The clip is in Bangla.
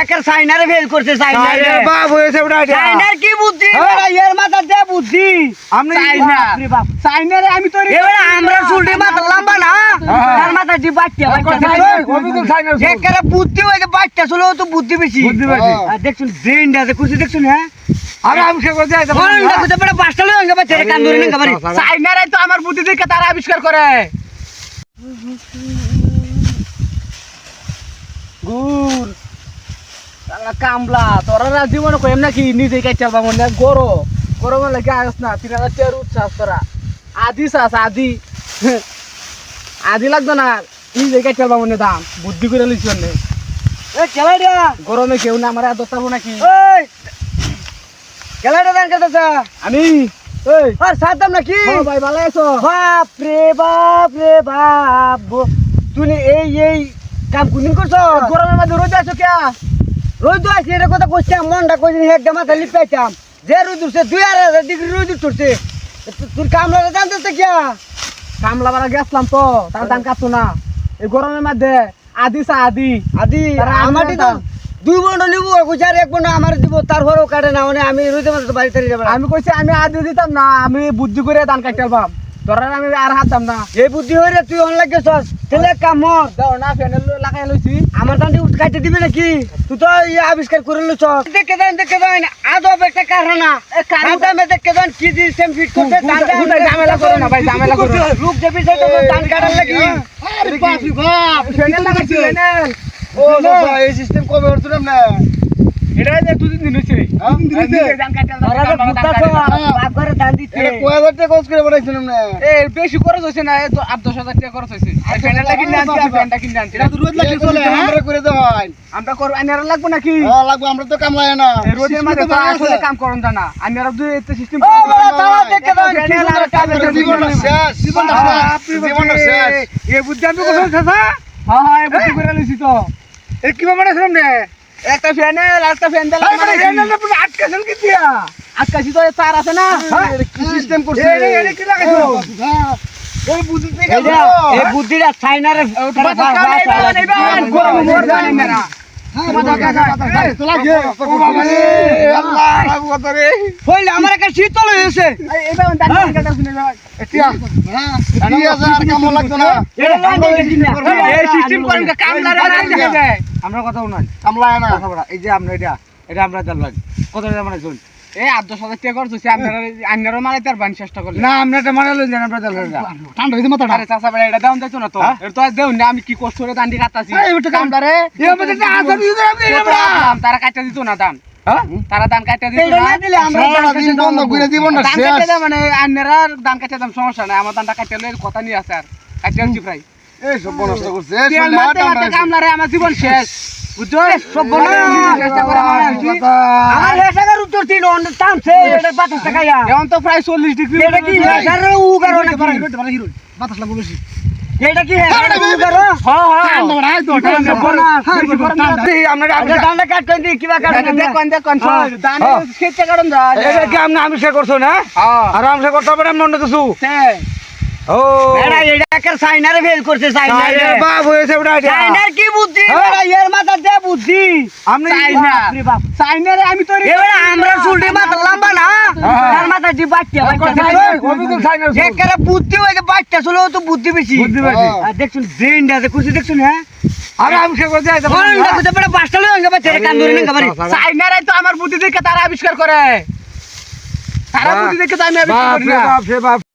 একের সাইনারে ফেল করছে সাইনারে বাপ হয়েছে ওটা সাইনার কি বুদ্ধি এরা এর মাথা দে বুদ্ধি আমি বাপ রে বাপ সাইনারে আমি তৈরি এবার আমরা চুলটি মাথা লম্বা না তার মাথা জি বাচ্চা অবিদুল সাইনার একের বুদ্ধি হইছে বাচ্চা ছিল তো বুদ্ধি বেশি আর দেখছুন ব্রেনটা যে কুছি দেখছুন হ্যাঁ আরে আমি সে করতে যাইতাম কোন না কুতে বড় পাঁচটা লঙ্গা বাচ্চা কান ধরে না গাবারি সাইনারে তো আমার বুদ্ধি দেখে তারা আবিষ্কার করে গুর সালা কামলা তোরা জীবন কইম নাকি নিজে কাইটা বা মনে গরো গরম লাগে আস না 3000 টাকা উচ্ছাস তোরা আদি সাস আদি আদি লাগতো না নিজে কাইটা বা মনে দাম বুদ্ধি করে লিছ না এ খেলাইডা গরমে কেউ না আমারে দস্তাবো নাকি এই খেলাইডা দান করতেছ আমি এই আর সাদাম নাকি ও ভাই ভালো আছো বাপ রে বাপ তুমি এই কাম কোনদিন করছো গরমের মধ্যে রোদ আছো কে রোদ আছে এটা কথা কইছাম মনটা কইছিস একদম মাথা লিপাইতাম যে রোদ উঠছে 2000 ডিগ্রি রোদ উঠছে তোর কামলা জানতে কে কামলা বাড়া গেছলাম তো তার দাম কাটতো না এই গরমের মধ্যে আদি আমারটি তো 2 বন্ড নিব কইছ আর 1 বন্ড আমার দিব তারপরেও কাটে না মানে আমি রোদের মধ্যে বাড়ি চলে যাব আমি কইছি আমি আদি দিতাম না আমি বুদ্ধি করে ধান কাটতাম তোরা আমি আর হাত দাম না এই বুদ্ধি হইরে তুই অন লাগছস তেলে কাম দাও না ফ্যানেল লাগাই লইছি আমার দান্ডি উঠ কাটতে দিবি নাকি তুই তো আবিষ্কার করে লইছস দেখে দেন আদব একটা কারণ না কারণটা মে দেখে দেন কি সিস্টেম ফিট করতে দান্ডা ঝামেলা করে না ভাই ঝামেলা করে লোক যে বিষয় তো ধান কাটার লাগি আরে বাপ রে বাপ ফ্যানেল লাগাইছি ফ্যানেল ও বাবা এই সিস্টেম কবে হচ্ছে না এটা যে দুদিন দিন হইছে দুদিন দিন হইছে ধান কাটাল তোরা তো ফুটাছো বাপ করে ধান দিতে এটা 1000 টাকা খরচ করে বানাইছিলাম না এ বেশি খরচ হইছে না 8-10,000 টাকা খরচ হইছে আর ফ্যানটা কিনে আনছি আর ফ্যানটা কিনে আনছি এটা তো রোদ লাগে চলে আমরা করে দাও আমরা করব আনার লাগবে নাকি হ্যাঁ লাগবে আমরা তো কামলায় না রোদের মধ্যে তো আসলে কাম করন না আনার দুই এত সিস্টেম ও বড় তালা দেখে দাও ফ্যানল আর কাজে জীবনটা শেষ জীবনটা শেষ এই বুদ্ধি আমি কোথায় ছাসা হ্যাঁ এই বুদ্ধি করে লইছি তো এ কি বানাইছিলাম রে একটা ফ্যানেল একটা ফ্যান দিলাম মানে ফ্যানেল না পুরো আটকাছেন কি দিয়া আটকাছি তো তার আছে না কি সিস্টেম করছে এই কি লাগাইছো এই বুদ্ধি থেকে এই বুদ্ধিটা সাইনারে গরম মোর জানি না আমার একটা শীতল হয়েছে আমরা কথা নাই কামলায় না এই যে আমরা এটা আমরা দেখ কত মানে শুন এই 8-10,000 টাকা খরচ হইছে আপনারা মারাইতে পারবেন চেষ্টা করলে না আমরা এটা মারাই লই জান আমরা ঠান্ডা হইছে মাথাটা আরে চাচা ভাই এটা দাম যাইতো না তো এটা তো দেও না আমি কি কষ্ট করে দান্ডি কাটতাছি এই ওটা কামদারে এই আমাদের না আসার দিতে আপনি তারা কাটতে দিত না দাম হ্যাঁ তারা দান কাটতে দিত না দিলে আমরা দিন বন্ধ করে দিব না দান কাটতে মানে আপনারা দান কাটতে দাম সমস্যা নাই আমার দানটা কাটতে লই কথা নি আছে আর কাটতে আনছি প্রায় এই সব নষ্ট করছে এই কামলারে আমার জীবন শেষ বুঝছো সব বলে চেষ্টা করে আমার হেসাগার উত্তর দিন অন টানছে এটা 25 টাকা এখন তো প্রায় 40 ডিগ্রি এটা কি হেসার উ করো না হিরো 25 লাগবে বেশি এটা কি হেসার উ করো হ্যাঁ হ্যাঁ তো আমরা দানা কাট কই দি কিবা কাট দেখুন দানা খেতে কাটন যা এটা কি আপনি আবিষ্কার করছো না আর আবিষ্কার করতে পারে আমি অন্য কিছু হ্যাঁ ও এরা এটাকে সাইনারে ফেল করছে সাইনারে বাপ হয়েছে ওটা সাইনার কি বুদ্ধি এরা এর মাথা দে বুদ্ধি আমি সাইনারে আমি তৈরি এবারে আমরা চুলটি মাথা লম্বা না তার মাথা জি বাচ্চা অবিদুল সাইনার একের বুদ্ধি হইছে বাচ্চা ছিল তো বুদ্ধি বেশি আর দেখছুন ব্রেনটা যে কুছি দেখছুন হ্যাঁ আরে আমি সে করতে যাইতাম কোন না কুতে বড় পাঁচটা লঙ্গা বাচ্চা কান ধরে না গাবারি সাইনারে তো আমার বুদ্ধি দেখে তারা আবিষ্কার করে তারা বুদ্ধি দেখে আমি আবিষ্কার করি না বাপ রে বাপ